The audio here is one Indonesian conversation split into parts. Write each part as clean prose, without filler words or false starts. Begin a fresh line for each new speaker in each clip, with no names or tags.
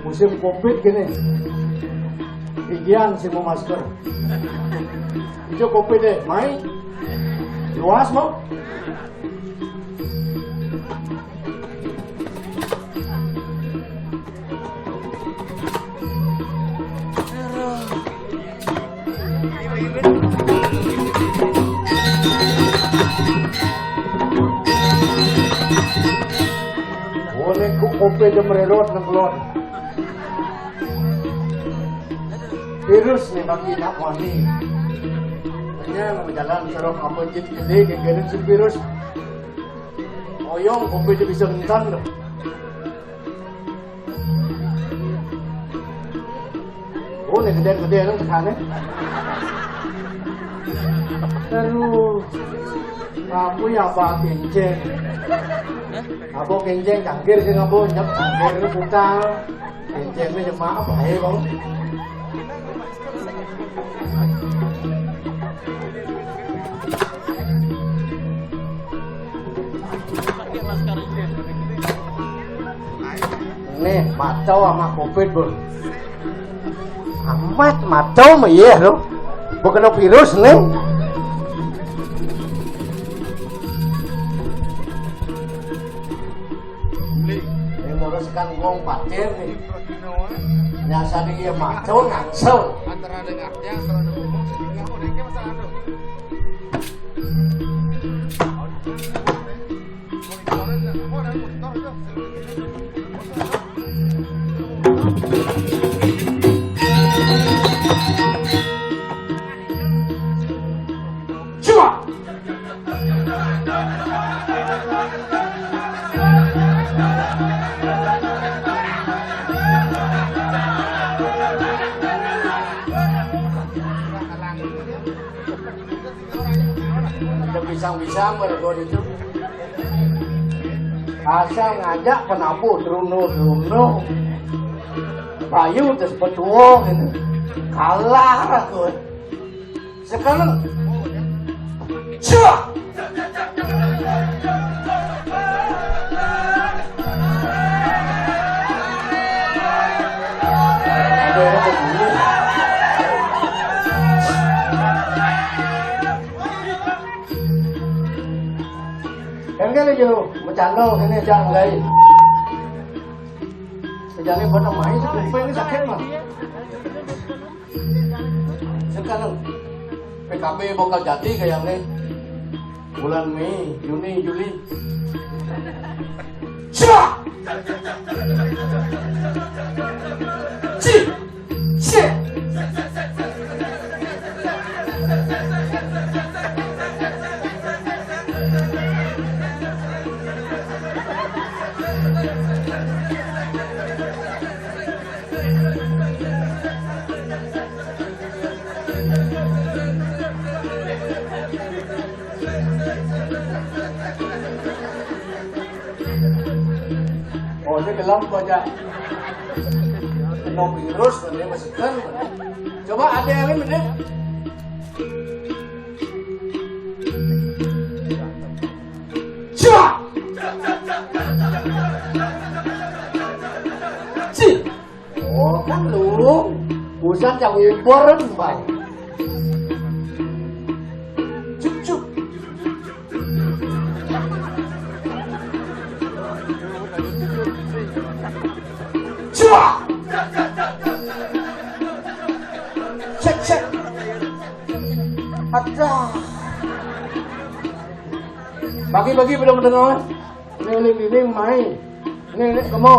Musim Covid gini, igian sih mau masker. Itu Covid deh, main luas mau. Boleh Covid jam mererot nang keluar. Virus nih bagi nak wani. Hanya berjalan serong apa jid gede gegeren si virus. Oyong kopi dia bisa ngentan loh. Oh nih gede-gede nang tekannya. Terus kamu ya apa kenceng? Apa kenceng cangkir sih ngapu nyep cangkir itu putang. Kencengnya cuma apa ya bang? Nih, macau sama Covid bro. amat macam iya lo bukan virus nih ini nguruskan gong patir nih nyasa dia macam ngangsel
antara dengarnya antara ngomong sehingga uniknya masalah tuh
bisa mereka itu asal ngajak penapu druno bayu terus betuong ini kalah aku sekarang cua ada yang begini em cái này dù mà chẳng đâu thế này chẳng đây bây giờ này vẫn là máy chứ cũng phê cái sạc hết mà sekarang PKB bakal jadi kayak nih bulan Mei, Juni, Juli Cua Ci Ci oh ini gelap aja no virus ini masih kan coba ada yang ini bener coba ci oh kan lu usan yang uberan bang cucuk coba cek ada bagi-bagi belum dengar ini main ini kamu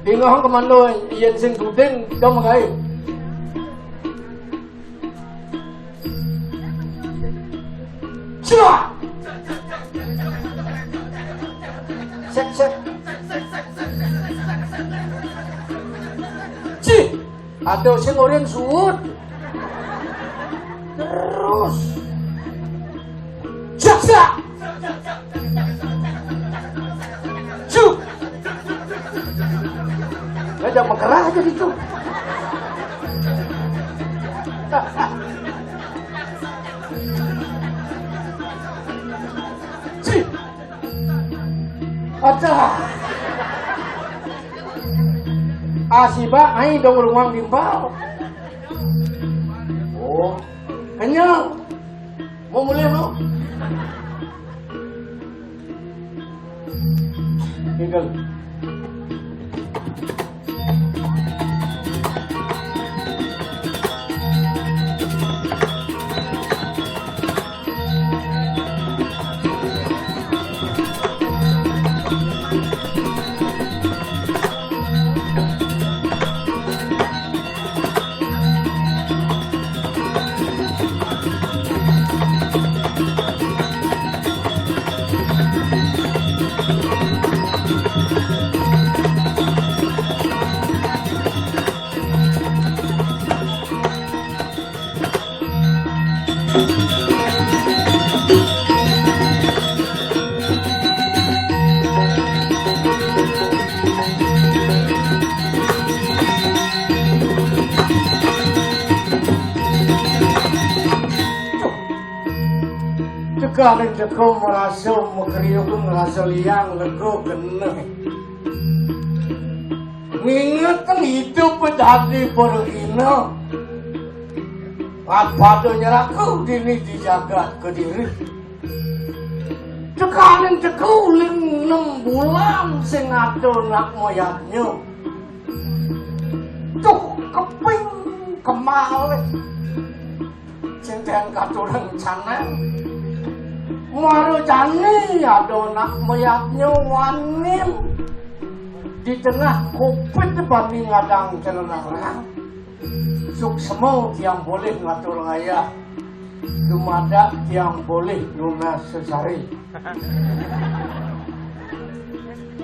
tinggal komando yang sing kuting kamu gay coba cek ada sing orang suut terus jaksa cuk ngajak mekerah aja gitu cik ada asiba ai dong ruang bimbau oh kenyang mau mulai mau tinggal Kalian jeko merasa mekriuk merasa liang lego geneh Ngingetan hidup dari pergino. Apa nyerah kau dini dijaga ke diri. Tekanin tekuling 6 bulan sing ado nak moyatnya. Tuh keping kemalih. Cinten katurang canan. Maru jani ado nak moyatnya wanim. Di tengah kupit dibanding ngadang cenenang. Suksemo yang boleh ngatur ngaya. Dumada yang boleh lunas sesari.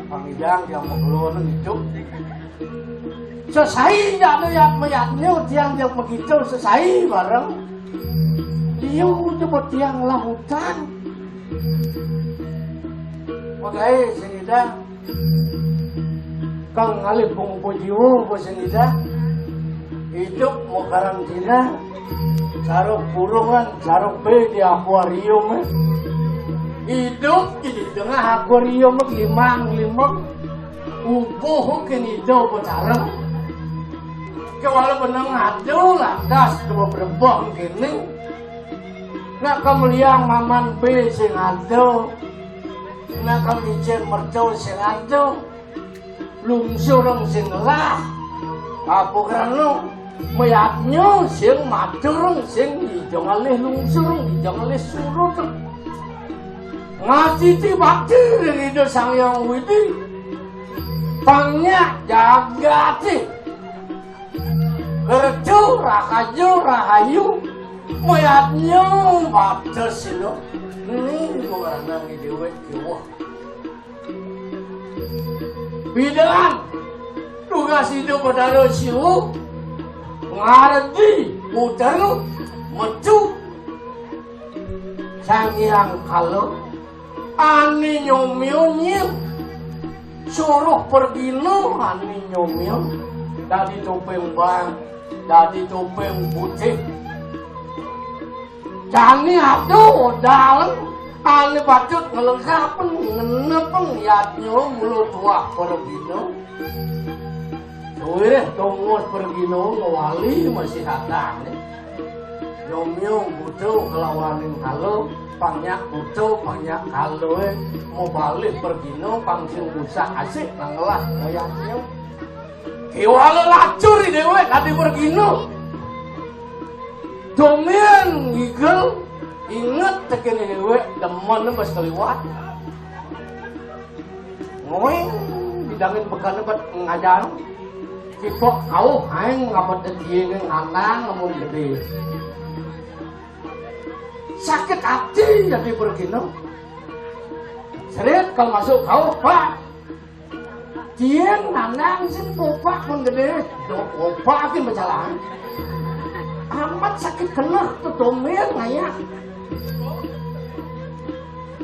Pangidang yang mengeluarkan itu. Sesai tidak melihat-melihatnya tiang yang begitu sesai bareng. Dia coba tiang lautan. Makanya senida. Kang ngalih pungpujiwo po senida. Hidup mau karantina. Sarok burungan, sarok be di akuarium. Hidup di tengah akuarium limang. Ubuh kini do betarang. Kewala benang ado lantas dua berebong kini. Nak kemeliang maman be sing ado. Nak kemicen mercau sing ado. Lungsurang sing lah. Apa kerana mayatnya sing maturung sing dijong alih lungsur, dijong alih surut. Ngasih ti bakti dari do sang yang widi. Pangnya jaga ti. Kerju rakajo rahayu. Mayatnya batas itu. Ini bukan nangi dewek kiwah. Bidang tugas hidup pada siu. Ngardi muter mecu sangiang kalau ani nyomyonnya suruh pergi no ani nyomyon dari topeng bang dari topeng putih jani aduh dalam ani patut ngelengkapan ngenepeng yatnya mulut tua pergi no. Wih, tunggu pergi ngawali masih datang. Nyomyo butuh ngelawanin kalau, pangnya butuh, pangnya kalau mau balik pergi pangsin busa asik nanglah moyangnya. Kiwala lacur di dewe tadi pergi Domian ngigel, inget tekin dewe demen pas keliwat. Ngoeng bidangin bekan buat ngajar. Kita kau aing ngamat dia dengan anak ngamun gede. Sakit hati jadi bergino. Seret kalau masuk kau pak. Dia nanang sin popak pun gede. Popak akin berjalan. Amat sakit kena tu domen ngaya.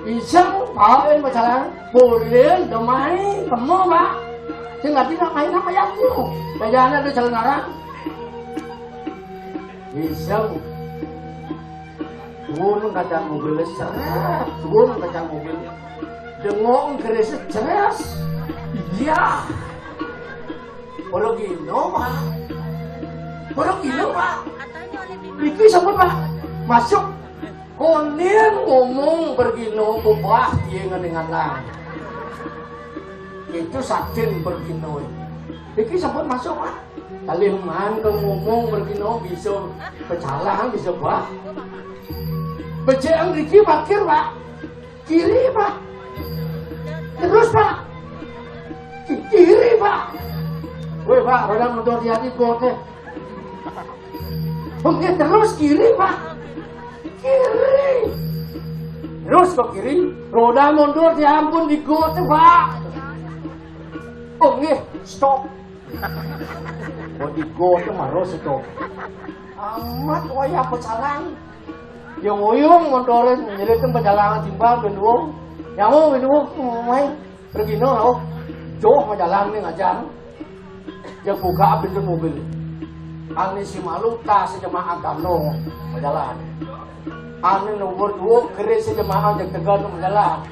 Iseng pakai berjalan. Boleh domai kamu pak. Saya tidak main apa yang itu. Kayaknya ada jalan arah. Bisa. Turun kacang mobil seret. Turun kacang mobil. Dengong keris ceras. Iya. Kalau gino pak. Kalau gino pak. Iki sama pak. Masuk. Konin ngomong bergino bubah dia dengan lang. Itu sakin bergino. Iki sampun masuk pak. Kali man kau ngomong bergino bisa berjalan bisa bah. Bejaan Riki bakir pak. Kiri pak. Terus pak. Kiri pak. Woi pak, roda motor di hati kote. Mungkin terus kiri pak. Kiri. Terus ke kiri. Roda mundur diampun di kote pak. Oh nih, stop. Oh di kote marah stop. Amat waya pecalang. Yang uyung mundurin menjadikan perjalanan timbal bendua. Yang mau bendua main pergi no. Jauh menjalan nih ngajar. Yang buka pintu mobil. Ani si malu tas jemaah agama menjalan. Ani nomor 2 keris jemaah yang tegal menjalan.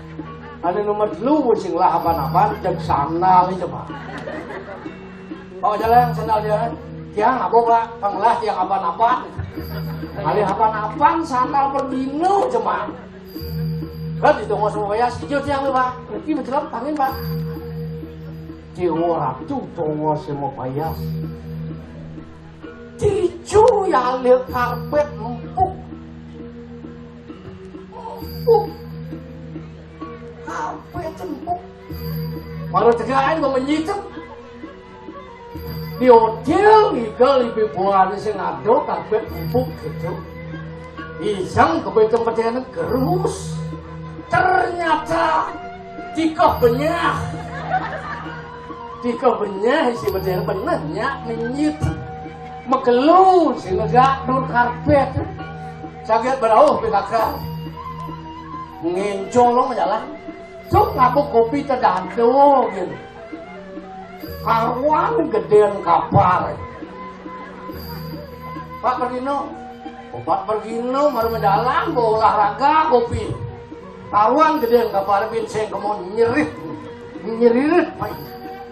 Ani nomor 2 sing lah apa-apa jak sana li jemaah. Bawa jalan sendal dia. Tiang abok lah, panglah tiang apa-apa. Kali apa-apa sandal bergino cuma. Kan itu mau supaya si Jo tiang Pak. Nanti mencelam angin Pak. Jiwa ratu tunggu semua payas. Ticu yang lihat karpet empuk. Karpet empuk. Malu tegain mau menyitu. Di hotel Igal lebih buat sing ado karpet empuk gitu. Iseng ke tempat gerus. Ternyata Tika benyah si bener-benernya menyit megelu si negak dur karpet sakit berauh PKK ngencolong jalan cuk ngabuk kopi terdantu gitu karuan gedean kapal Pak Pergino baru menjalan bawa olahraga kopi karuan gedean kapal binseng kemau nyerit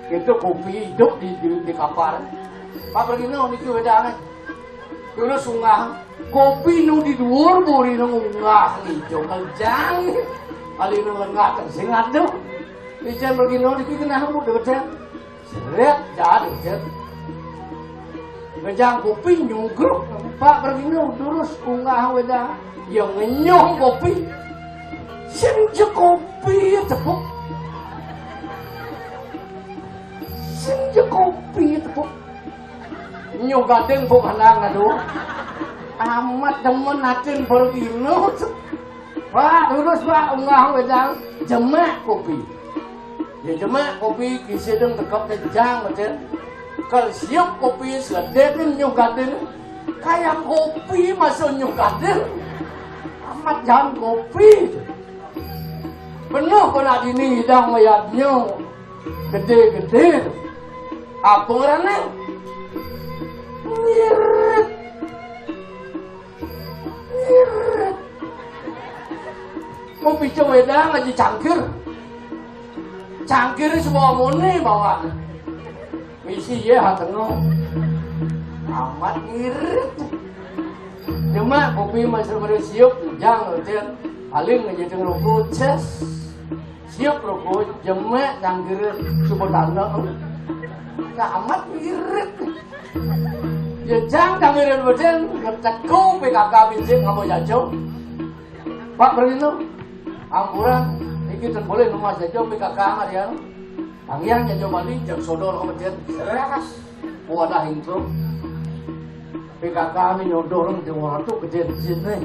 itu kopi hidup di kapal Pak Pergino itu bedanya dulu sungah kopi nu di dhuwur buri nu ngunggah hijau keljang kali nu lengah sing aduh Ijen Pergino iki kenapa deket seret jadi jet ngejang kopi nyugruk Pak Pergino terus unggah weda yang ngenyong kopi sing kopi tepuk kopi tepuk nyong gadeng buk hanang aduh amat demen atin Pergino Pak terus Pak unggah wedang jemek kopi ya jemek kopi kisideng tekap kejang betul kalau siap kopi seledek nyong gadeng kayak kopi masuk nyong gadeng amat jangan kopi penuh kena dini hidang mayatnya gede-gede apa ngerana ngirit kopi cewedang lagi cangkir semua mone bawa misi ya hatengno amat ngirit cuma kopi masih bersiup jang hotel aling ngejeng rokok ces siup rokok jemek cangkir subotana amat ngirit ya jang cangkir hotel keteku PKK bincang kamu jajau Pak Pergino ampuran iki boleh rumah jajau PKK ya Pangian jajau Bali jam sodor kemudian serekas wadah intro PKK ini nyodorong jauh waktu kejadian nih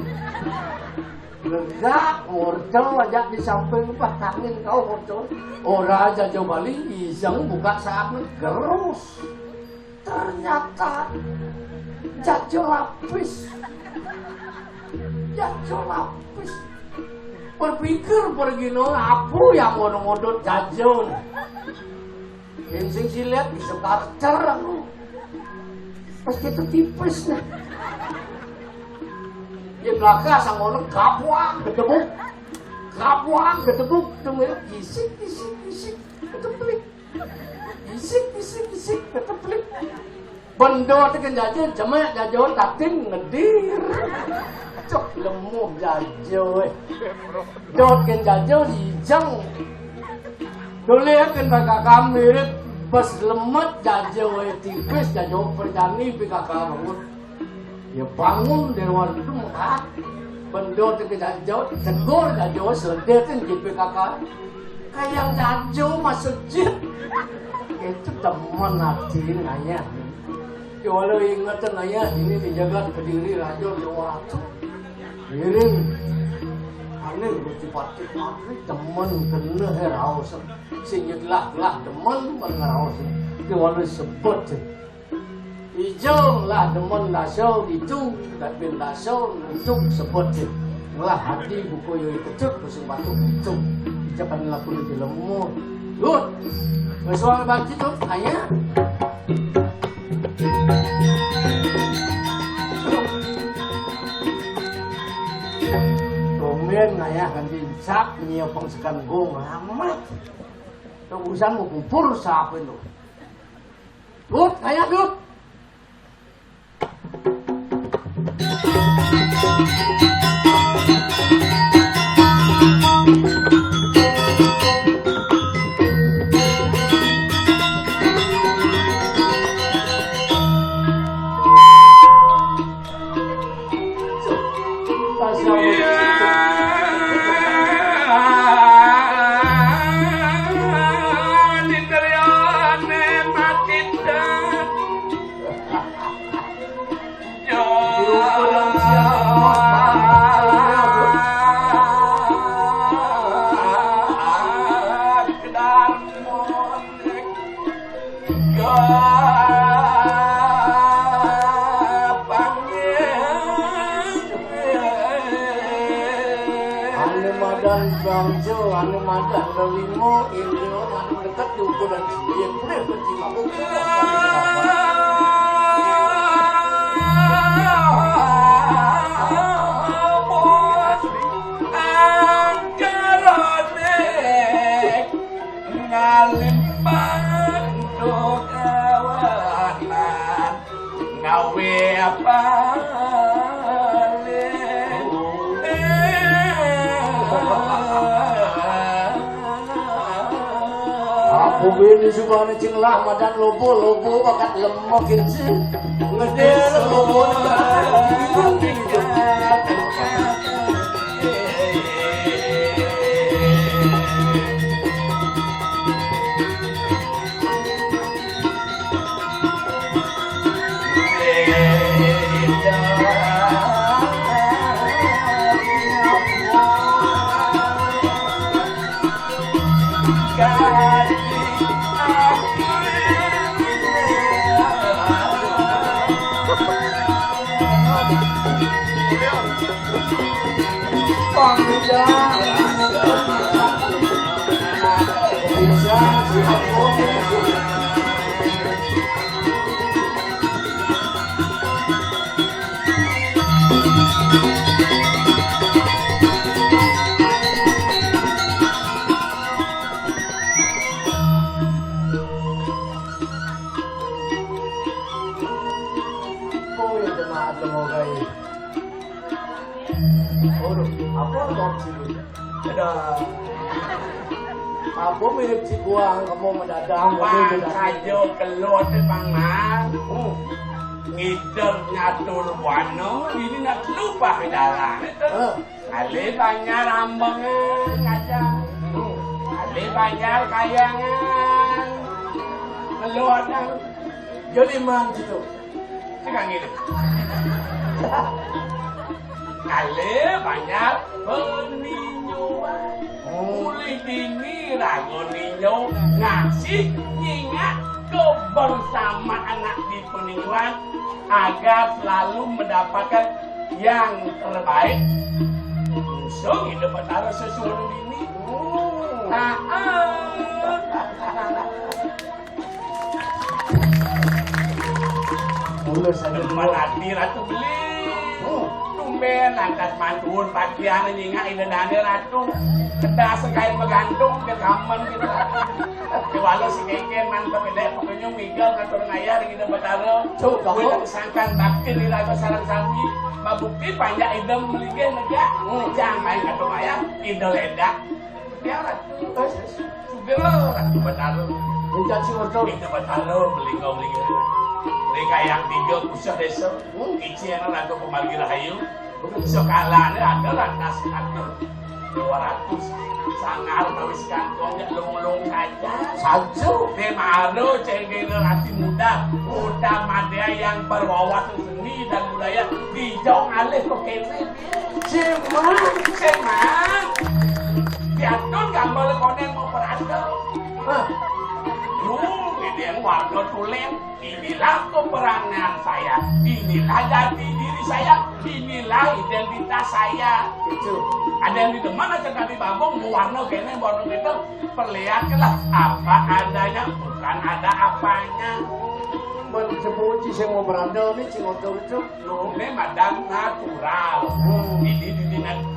lega wortel aja di samping Pak Angin kau wortel orang jajau Bali iseng buka saat gerus ternyata jajau lapis berpikir Pergino apa yang ngodot jajau sing silet bisa karcer aku pas kita tipis nih di belakang sang ngono kapuang ketebuk tunggu isik keteplik isik keteplik bendo tekan jajau jemek jajau tating ngedir cok lemuh jajau dot kan jajau dijang dole kan bakal kamir pas lemet jajau tipis jajau perjani PKK bangun ya bangun dari luar itu muka bendo tekan jajau tegur jajau seledetin di PKK kayak jajau masuk jit itu teman hati nanya kalau ingatan nanya ini dijaga berdiri rajo Jawa Ratu Iring aneh bercepat teman kena heraus singgitlah teman pengeraus kalau sebut hijau lah teman lasau itu tapi lasau untuk sebut lah hati buku yang kecil pusing batu itu jangan lakukan di lemur good soal bagi tu ayah Kemudian ayah ganti sak nyiap pengsekan gong amat. Terusan mau kupur siapa itu? Gut, kayak gut. Anu madan lelimo ilmu anu dekat diukuran dia boleh berjima buku ngawe apa Bini subhane cing lah madan lobo bakat lemah kinci ngede lobo Aku mirip si Guang, kamu mendadak
saja keluar di pangan ngider ngatur wano ini nak lupa dalam ale banyak rambangan ngajak ale banyak kayangan keluar dan
jadi man gitu
sekarang ini ale banyak peninjauan mulai dini ragu ninjau ngasih ingat kebersamaan anak di peninjauan agar selalu mendapatkan yang terbaik. Musuh hidup bertaruh sesuatu dini.
Mulai saja
dulu hati ratu beli. Tumben lantas mantuun pakaian ingat idadane ratu. Kedah sekali bergantung ke kaman kita. Walau si keken mantap kedai pokoknya migel ngatur ngayar kita bertaruh. Gue tersangkan takdir di raga sarang sami. Mabukti panjang idem meligeh negak. Jangan main ngatur ngayar idel ledak. Ya ratu. Sudah ratu bertaruh.
Mencari si ordo.
Kita bertaruh melingau-melingau. Mereka yang tiga pusat desa. Ici yang ratu pemalgi rahayu. Sekalan ada lantas atur. 200 sangar bawis kantong ya long-long saja
salju
memaro cengkeh hati muda madya yang berwawasan seni dan budaya dijauh alih ke kene cemang diatur gambar konen mau berada ini yang warga tulen inilah peperangan saya inilah jati diri saya inilah identitas saya
itu
ada yang di depan aja kami babong warna kene warna itu perlihatkanlah apa adanya bukan ada apanya
Sepuji sing mau beranda nih sing ngotor itu.
Ini madang natural.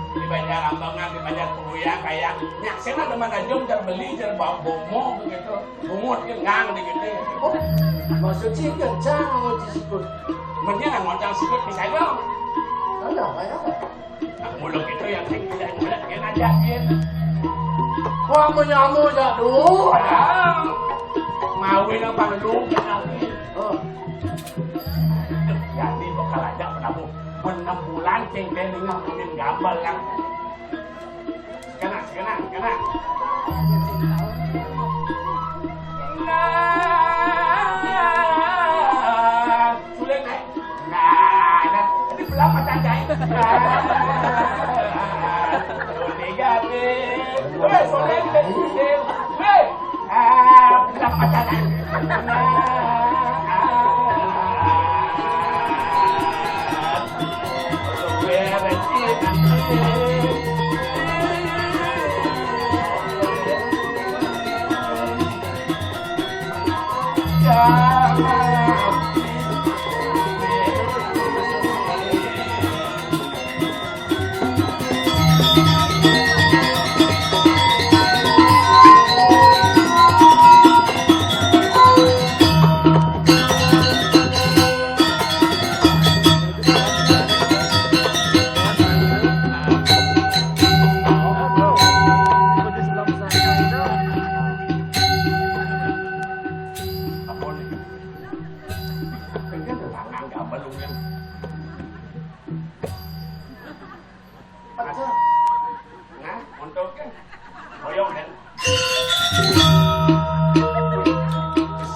Di banyak rambangan, di banyak puyang kayak nyaksena teman ajong terbeli bawa bomo begitu. Bungut kan ngang begitu.
Oh, maksud sih kencang mau disebut.
Mending ngocang sikut bisa dong.
Ada kayak apa?
Mulut itu yang tidak mulut kan aja gitu.
Wah menyamu jatuh.
Mawin apa lu kenali? Jadi bakal aja penamu 6 bulan cengkeh dengan mungkin gambal yang kena. Sulit naik. Ini belum macam jahit. Sulit. Belum macam jahit.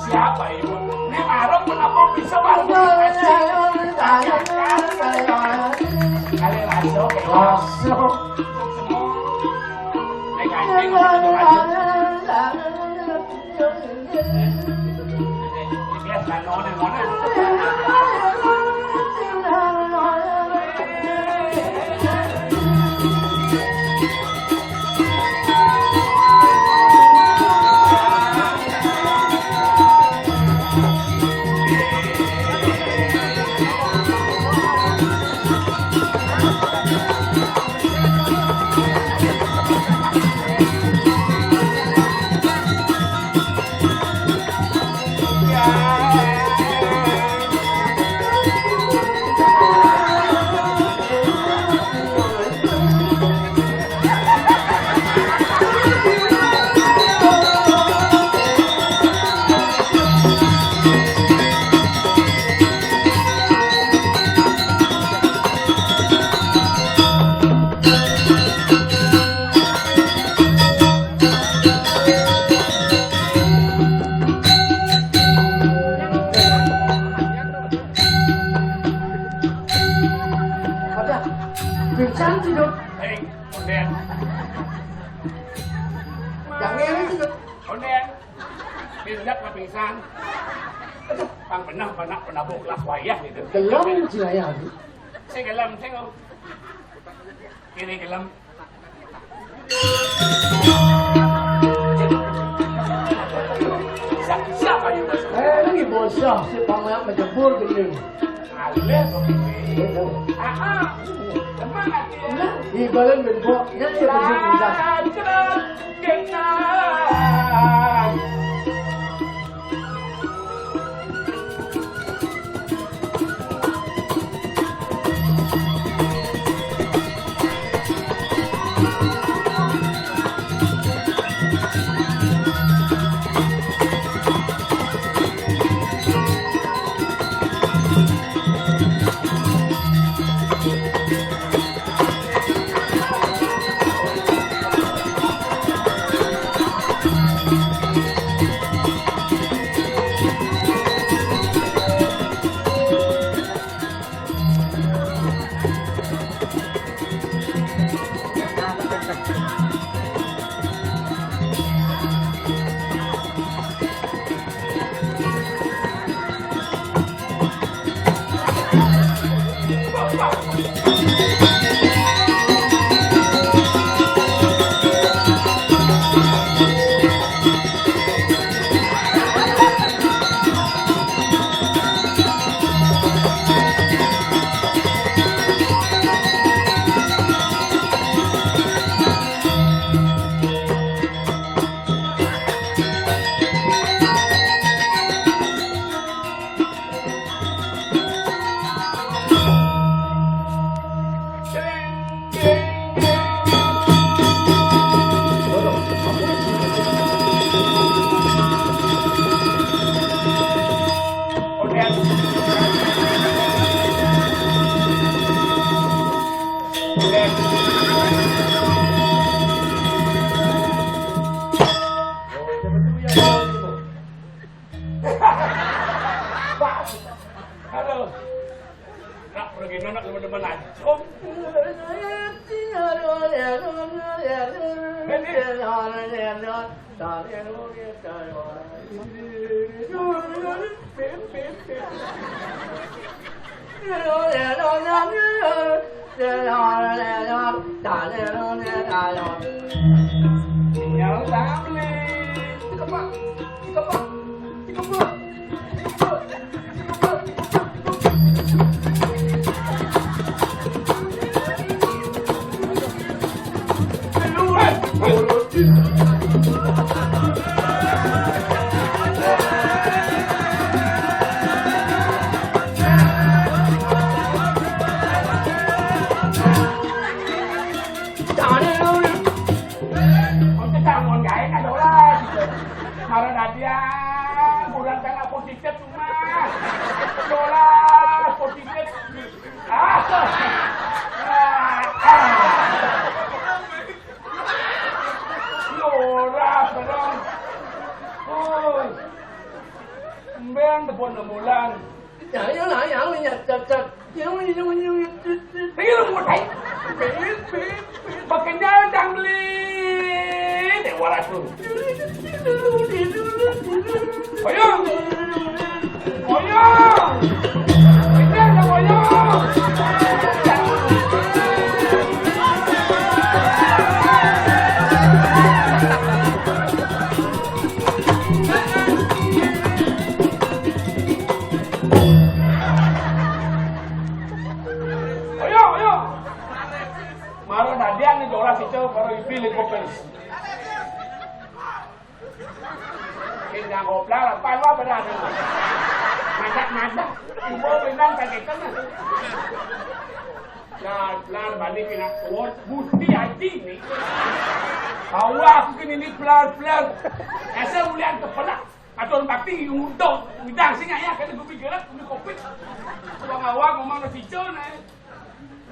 Siapa ibu? Ini marah kenapa bisa marah? Kali langsung. Pingsan. Pang pernah penabuk lah wayah gitu.
Gelam jaya.
Saya gelam, saya kiri gelam. Siapa yang bos?
Ini bosah si pamanyak menjebur gini.
Alih begini. Semangat ya.
Ibalan benpok, yang dia berjumpa.
Nak pergi nak teman-teman acom. Tinggal sambil. Cepat.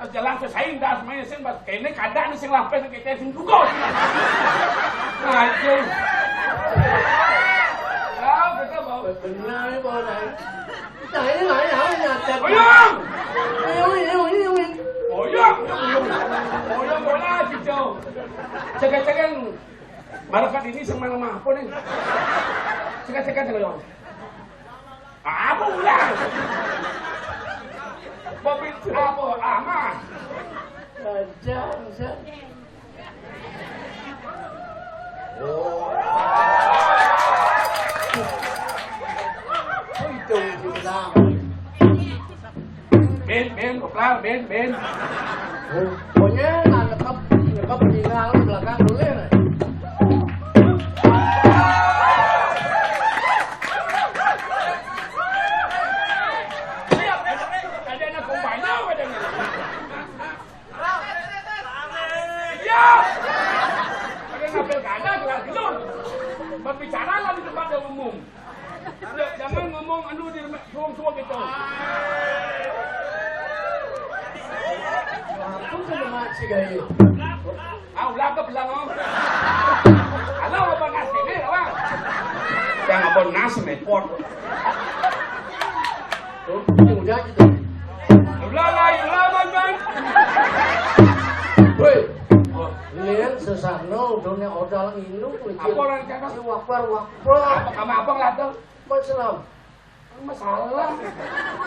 Jalan ke saya dah semuanya sen bas kene kadang sing lampes kita sing gugur. Aduh. Kau kita bawa benar ni bawa dah. Dah ini lah nyata. Oyong. Oyong bola cicau. Cekak-cekak. Marakat ini semana-mana apa ni? Cekak-cekak oyong. Apa ulang? Bobit apa aman? Jangan. Oh. Itu bilang. Ben, koplar, ben. Oh, pokoknya nakap tinggal belakang dulu ya. Berbicara lah di tempat yang umum. Jangan ngomong anu di ruang-ruang gitu. Aku sama macam gaya. Ulah ke belakang. Halo, apa nasi ni, apa? Jangan apa nasi repot. Tuh, ini udah gitu. Ulah, bang. Woi. Lihat sesano dunia odal induk apa orang cakap
wakbar
apa kamu apa lah tuh
Islam
masalah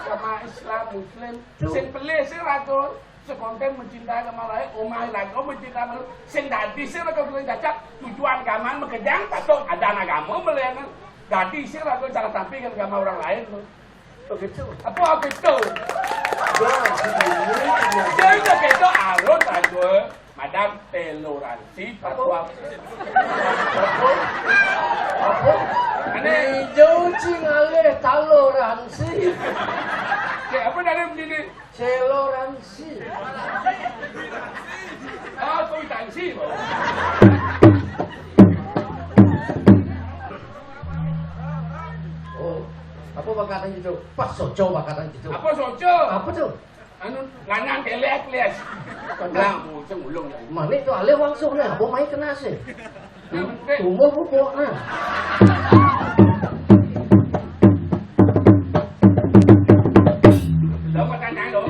sama Islam Muslim sing pelih sing ratu sekonten mencintai agama lain omah lain mencintai manusia sing dadi sing ratu cacat tujuan agama menkedang patok ada agama melihat dadi sing ratu cara tampilkan agama orang lain begitu apa begitu jadi begitu alur aja Madam toleransi fatwa.
Ane jauh cingale toleransi.
Apa dalam ini?
Toleransi.
Toleransi.
Oh, apa bakatan itu? Pas sojo bakatan itu.
Apa sojo?
Apa tuh?
Anu lanang kelek-kelek. Kamu cemulung.
Mana itu alih langsung nih, apa main kena sih? Umur pokok nah.
Dapat tanya dong.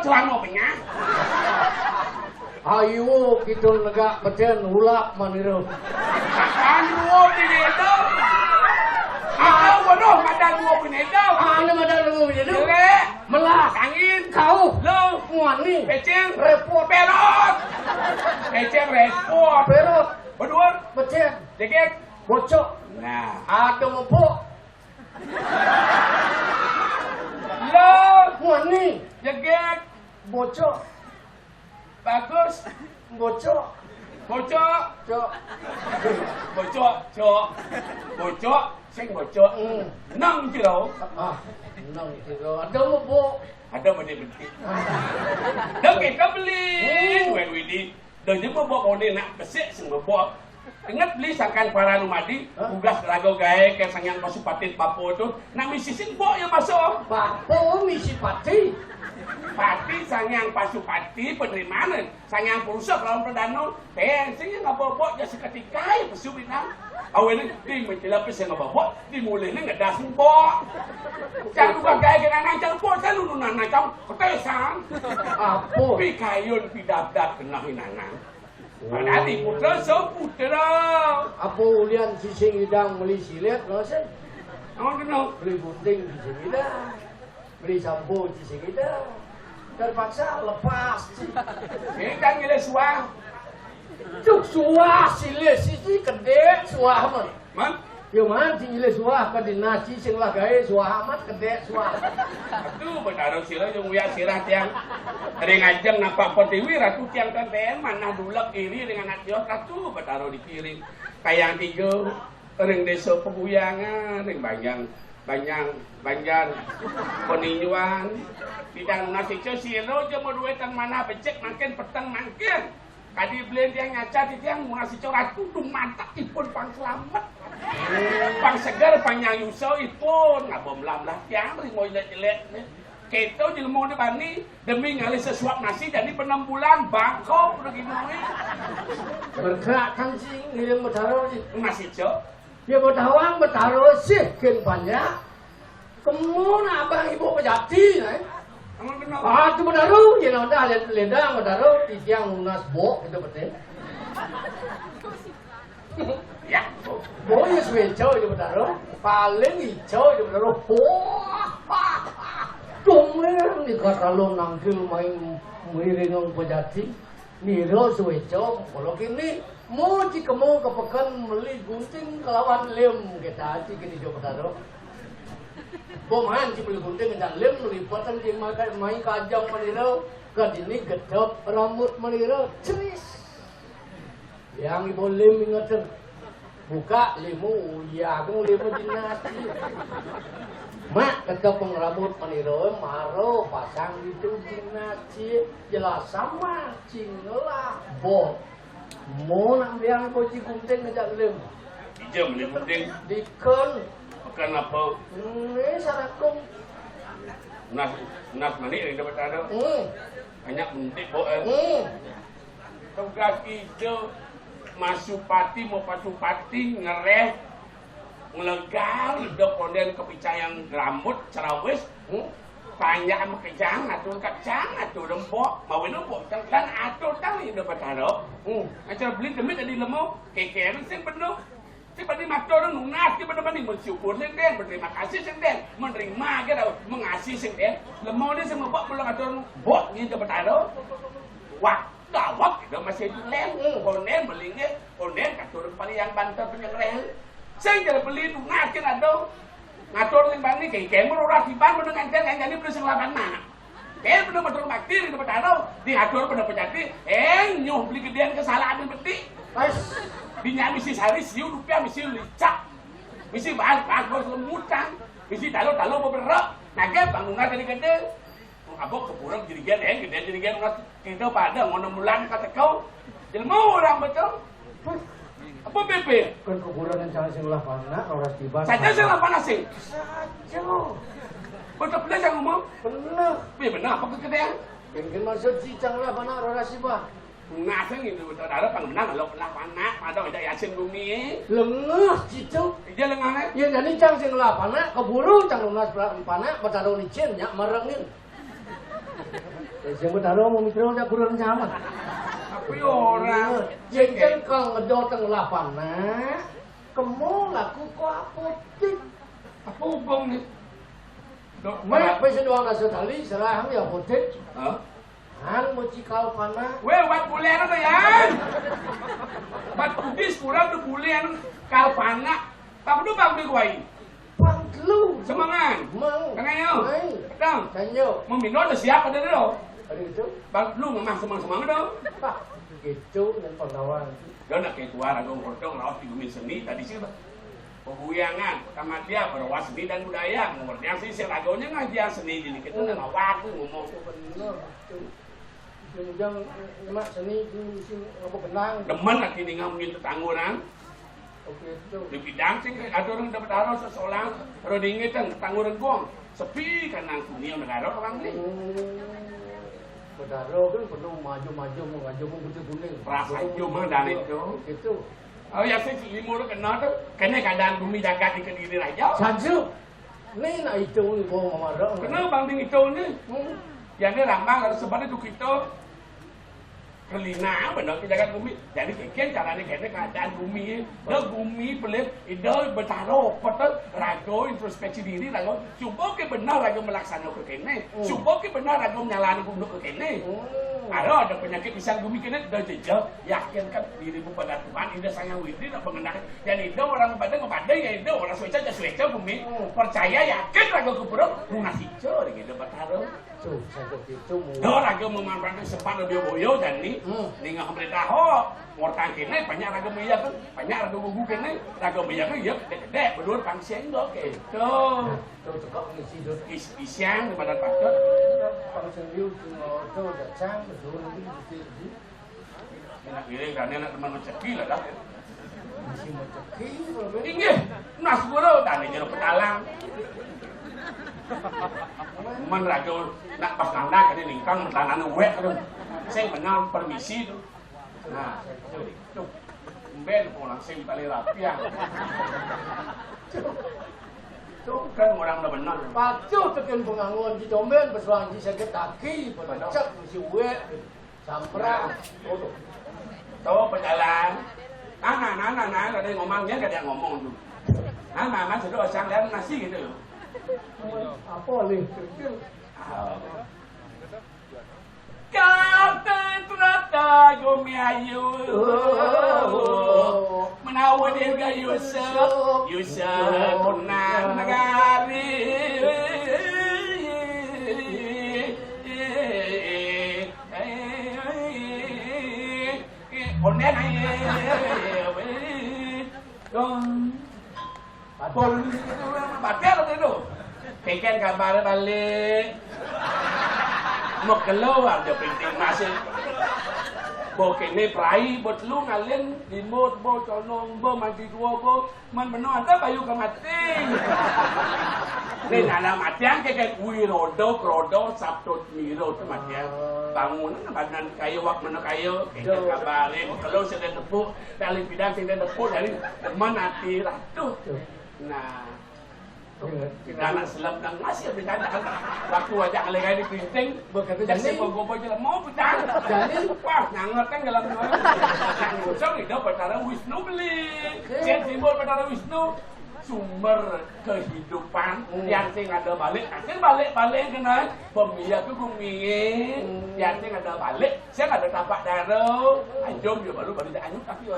celana penyah.
Ayo kidul negak beden hulap maniro.
Makan dua pinedo. Aku bodoh makan dua pinedo.
Ana madan lu begitu.
Jelek.
Melas.
Angin.
Kau.
Lu.
Muani.
Pecing.
Repot.
Perot. Pecing repot.
Perot.
Berdua.
Becek.
Degek.
Bocok.
Nah.
Ada mempuk.
Lu.
Muani.
Degek.
Bocok.
Bagus.
Bocok.
Bocok.
Cok.
Bocok. Cok. Bocok. Sing bocok. 6 kilo.
Ah. Nang kilo. Ada mempuk.
Ada benih-benih. Dah kita beli. Duit Widi. Dah jumpa bawa kode nak besik semua bawa. Ingat beli sangkan para numadi. Tugas rago gae ke sangyang pasupatin papo tu. Nak misi sing bawa yang masuk.
Papo misi pati.
Pati sangyang pasupati penerimaan. Sangyang perusahaan kalau perdana. Sing yang bawa jadi seketika ya pesu binang. Awalnya di menjelapis yang bawa. Dimulai ni ngedas bawa. Jangan lupa gaya kena nancang po saya lu nancang petesan.
Apa?
Pi kayun pi dap kena hinanang. Padahal di putra so putra.
Apa ulian sising hidang beli silet no sen?
Awak kena.
Beli gunting sising hidang. Beli sampo sising hidang. Terpaksa lepas.
Kita ngile suah.
Cuk suah silet sisi kedek suah man.
Man.
Yo man tinggal suah ke dinas sing lah gawe suah amat kedek suah.
Aduh benaran sila yung uya sirah tiang. Ring ajeng nampak pertiwi ratu tiang tenten mana dulak iri dengan anak Dios ratu betaro di piring. Kayang tiga ring desa peguyangan ring banjar peninyuan bidang nasi siro je meduetan mana becek makin petang makin. Kadi beli tiang nyaca tiang nasi ratu dung mantap ipun pang selamat. Pang segar panjang yuso ipun ngabom lam lah tiang ring mau jelek ni. Kita jelmo ni bani demi ngali sesuap nasi jadi 6 bulan bangkok udah gini.
Bergerak kan sing ngirim betaro
Nasi cok.
dia betawang betaro sih ken banyak. Kemun abang ibu pejati
Kamu kenapa?
tu betaro ye nonda lendang betaro di tiang lunas bok itu betul.
Ya.
Boleh hijau je betaro. Paling hijau je betaro. Tumeng ni kalau nangkil main miring ang pejati. Niro hijau. Kalau kini mau jika mau kepekan beli gunting kelawan lem kita hati kini je betaro. Boman si beli gunting dan lem lipatan je main kajang meniro. Kadini gedap rambut meniro. Ceris. Yang ibu lem ingatkan. Buka limu, ya aku limu dinasti. Mak kata pengrambut meniro, maro pasang itu dinasti. Jelas sama cinglah bo. Mau nak biang bocil gunting ngejak lem.
Ijam beli gunting.
Dikon.
Makan apa?
Ini sarakung.
Nas mani yang dapat ada. Banyak gunting bo. Tugas hijau. Masupati mau pasupati ngereh ngelegal hidup konden kepicayang rambut cerawis panjang sama kejang atau kacang atau lembok mau lembok dan atau tahu yang dapat taruh acara beli demi jadi lemau kekeren sing penuh si pada makto orang nunas si pada banding bersyukur sing den berterima kasih sing den menerima gitu mengasih sing den lemau ni semua bok belum atur bok ni dapat taruh wah gawat kita masih lem konen belinya konen katur paling yang banter punya rel saya jadi beli itu ngakin ada ngatur yang bani kayak merurah tiban mendengar yang jadi beli selapan mana kayak bener betul bakti di dapat taruh diatur pada pejati nyuh beli gedean kesalahan yang penting binya misi sehari siu rupiah misi licak misi bahan bagus lemutan misi talu beberapa naga bangunan jadi gede abok kekurang jirigan gede jirigan kita pada mau 6 bulan kata kau jadi mau orang betul apa bebe
Kan kekurangan cara sing lah panak orang tiba
saja sing lah panas sih
saja
betul benar yang ngomong
benar
benar apa kegedean
mungkin maksud cicang lah panak orang tiba
ngasih gitu betul ada pang menang kalau pernah panak ada ada yasin bumi
lengah cicang
dia lengahnya
ya jadi cang sing lah panak keburu cang lunas panak bertaruh licin nyak merengin Sing Betaro mau mikro sak kurang sama.
Tapi orang
Jeng kang ngedoteng lapana. Kemo laku kok apotik.
apa hubung nih? Dok,
Mak pesen doang nasi tali seraham ya apotik.
Hah?
Han mau cikal pana.
Weh, buat bulan tuh ya. Buat kubis kurang tuh bulan kalpana. Tapi tuh bang digwai.
Pang lu.
Semangat.
Mang.
Kangayo. Dang.
Kanyo.
Meminol udah siap ada dulu.
Ada gitu.
Bang lu memang semang dong.
Pak. Gitu dan pengawan.
Dia nak kayak keluar agak ngordong rawas di bumi seni tadi sih peguyangan pertama dia berwas seni dan budaya ngomongnya sih selagonya ngajian seni jadi kita nggak waktu ngomong
Bener. Jangan emak seni sing apa benang.
demen lagi nih ngomongin tetangguran
Oke itu.
di bidang sih ada orang dapat taruh seseorang kalau diingetan tetangguran gong sepi karena dunia negara orang nih
Bedaro kan penuh maju-maju mengaju putih kuning.
Prasajo mah dan itu.
Gitu.
Oh ya sih limur kena tuh kena keadaan bumi jagat di kediri raja.
Sanju. Nih nak itu ni bawa mamarang.
Kena bang ding itu nih. Yang dia rambang harus sebab itu kita kelina benar ke jagat bumi. Jadi kikian caranya kena keadaan bumi. Dah bumi pelik ide bertaruh petel rago introspeksi diri rago. Cuba ke benar rago melaksanakan kene. Cuba ke benar rago menyalani bumi ke kene. Ada penyakit pisang bumi kena dah jejak yakinkan dirimu pada Tuhan ida sayang witri nak mengenal dan ida orang pada ngepada ya ida orang sueca jadi sueca bumi percaya yakin rago keburuk munasih cor gitu bertaruh.
Tuh, saya gitu mu.
Dah raga memanfaatkan sempat dia boyo dan ni ngah pemerintah ho mortang kene banyak raga meya kan banyak raga gugu kene raga meya kan ya gede berdua pangsiang dok gitu
Tuh cekak ngisi tu.
isiang kepada patut
Pangsiang liu tu dah cang betul ni mesti.
enak gini kan enak teman menceki lah dah
Mesti menceki boleh.
inggih nas guru dan ini jeruk pedalang man raga nak pas nanda kene lingkang mentanan wek tu saya benar permisi tu nah tu ben pulang sing paling rapi ya tu kan orang dah benar
Pacu tekan pengangon di domen bersuang di sakit kaki pencak mesti wek sampra.
tu berjalan nah ada ngomongnya ada yang ngomong tu nah mama sudah sang lihat nasi gitu
Apa ni?
Kata terata yomi ayu menawan dia Yusuf kunang negari onen Pol batel tu. Keken kabar balik. Mau keluar dia penting masih. Bo kene prai bot lu ngalen di mot bo colong bo mati tua bo man benar ada bayu ke mati. Ni ala matian keken wirodo krodo sabtu miro tu matian. Bangun badan kayu wak mana kayu keken kabar ni kalau sudah tepuk dari bidang sudah tepuk dari mana hati ratu. Nah, kita nak selap dan masih bercanda. Waktu wajah kalian di printing, jadi pokok je mau bercanda. Jadi, wah, nyangat kan dalam dua. Yang usang itu perkara Wisnu beli. Yang simbol perkara Wisnu sumber kehidupan yang ting ada balik. Nanti balik kena pemilik tu bumi. Yang ting ada balik. Saya ada tapak darah. Ajom dia baru dah anyut tapi.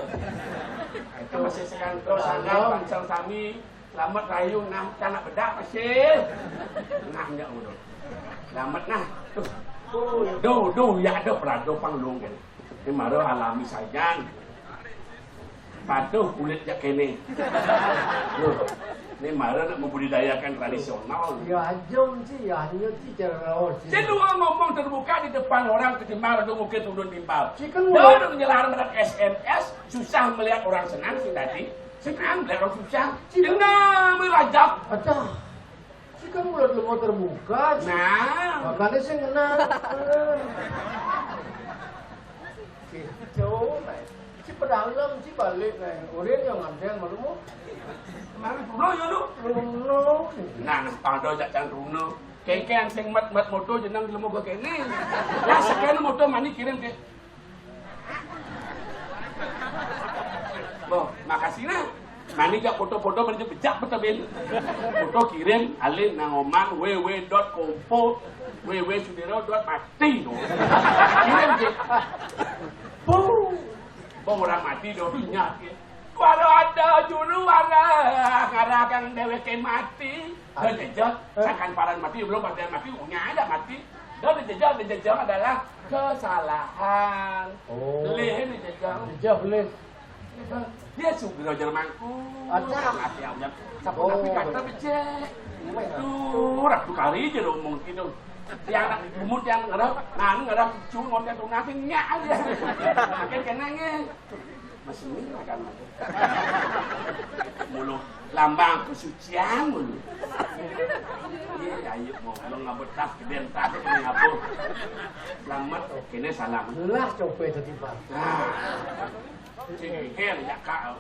Itu masih sekantor sangat bangsang sami. Selamat rayu nah tak nak bedak masih. Nah nya udah. Selamat nah. Tuh ya ada perado panglung kan. Ini maro alami saja. Patuh kulit jak kene. Ini maro nak membudidayakan tradisional.
Ya ajom sih ya hanya cara
Saya dua ngomong terbuka di depan orang ketimbang ada mungkin turun timbal.
Cikan
Dia menyelaran dengan SMS susah melihat orang senang sih tadi. Senang melihat orang susah. Dengar merajak.
Acah. Si kan mulut lu mau terbuka.
Nah,
Makanya saya kena. Gitu. Si pedalam si balik nih. Orang yang ngandeng malu.
mari Runo ya lu.
Runo.
Nah, pada jak can Runo. Kengken sing mat moto jeneng di lembaga kene. Lah sekene moto mani kirim ke. Boh, makasih nah. Mani jak foto-foto mani bejak betul. Foto kirim alin nang oman www.kompo www.sudiro.mati. Kirim ke. Boh. Boh orang mati do dunya ke. Kalau ada juru ada kang deweke mati. Dan jejak, akan paran mati belum pada mati, punya ada mati. Dan jejak adalah kesalahan. Boleh ini jejak.
Jejak boleh.
Dia Sudiro Jermanku. Mati aja. Siapa tapi kata becek. Tuh, ratu kali aja lo ngomong gitu. Yang nak lumut yang ngerap, ngerap cuci ngonten tuh nanti nyak aja. Makin kenangnya. Masih ini akan mati. Mulu lambang kesucian mulu. Iya, ayo mau kalau nggak betah kemudian tadi ngapur. Selamat, kini salam.
Lah coba jadi pak.
Cengkel ya kau.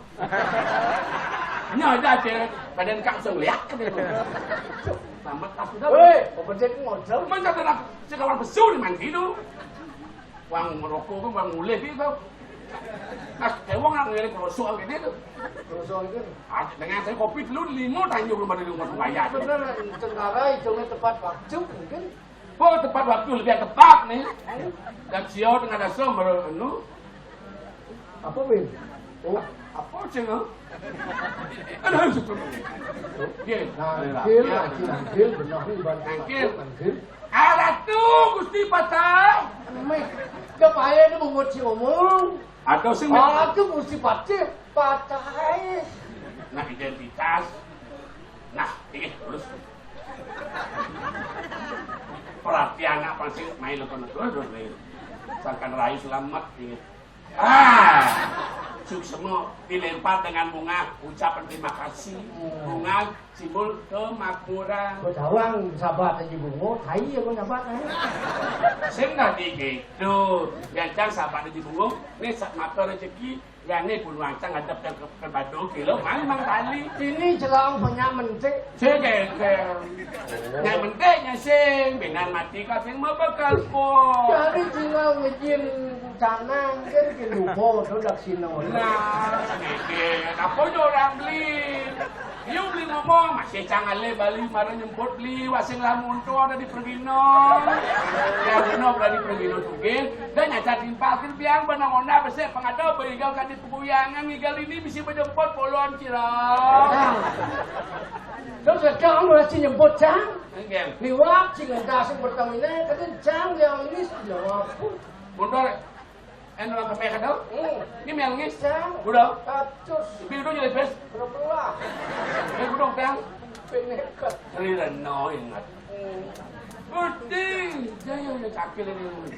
Nyada ceng, badan kau sengliak kan itu. Selamat aku dah.
Hei, apa jadi ngojol?
Mana ada sekarang besul di mana itu? Wang merokok tu, wang mulai itu. Nah, wang nak ngelak kerosok gini tu.
Kerosok itu?
Dengan saya kopi dulu 5 tanjung belum ada di rumah bayar.
Benar, Cengkarai hitungnya tepat waktu mungkin.
Oh, tepat waktu lebih tepat nih. Dan siau dengan dasar baru
Apa Bin? Oh,
apa cengah? Ada yang suka. Gil.
Nangkil, benar ni
Nangkil. Ada tu Gusti Patah.
Mek, kepaya ni mengut si omong.
Ada sing
Aku Gusti Patah, Patah.
nah identitas. Nah, ini terus. Perhatian apa sih main nonton nih. Sangkan Rayu selamat ini. Semua dilempar dengan bunga ucapan terima kasih. Bunga simbol kemakmuran.
Kau tawang sahabat aja bungo, thai ya kau sahabat ni.
Sing tadi gitu. Gancang sahabat aja bungo, ni mata rezeki. Yang ni pun wancang adap yang ke Badung kilo, memang tali.
Ini jelang banyak mentik.
Sing yang mentiknya sing benar mati kau sing mau bekal pun.
Jadi jelang ngejin canang kan ke lupa tu dak sino.
Nah, apa je orang beli? You beli ngomong, masih cangan le Bali marah nyemput beli, wasing lamun tu ada di Pergino. Ya benar ada di Pergino tugin, dan nyata timpal biang benang onda besar pengadau berigal kan di peguyangan ngigal ini bisa berjemput poluan cirang.
Terus sekarang masih nyemput cang.
Enggak.
Liwat cinta sing Pertamina kata cang yang ini sudah apa?
Mundur. Anu lang kape ka daw? Ini may alungis?
Cang.
Budaw?
Katus.
Pinudo niya lepes?
Berbelah.
May budong tayang?
Penekat.
Aliran no, ingat. Uting! Jaya, nakakil na yun.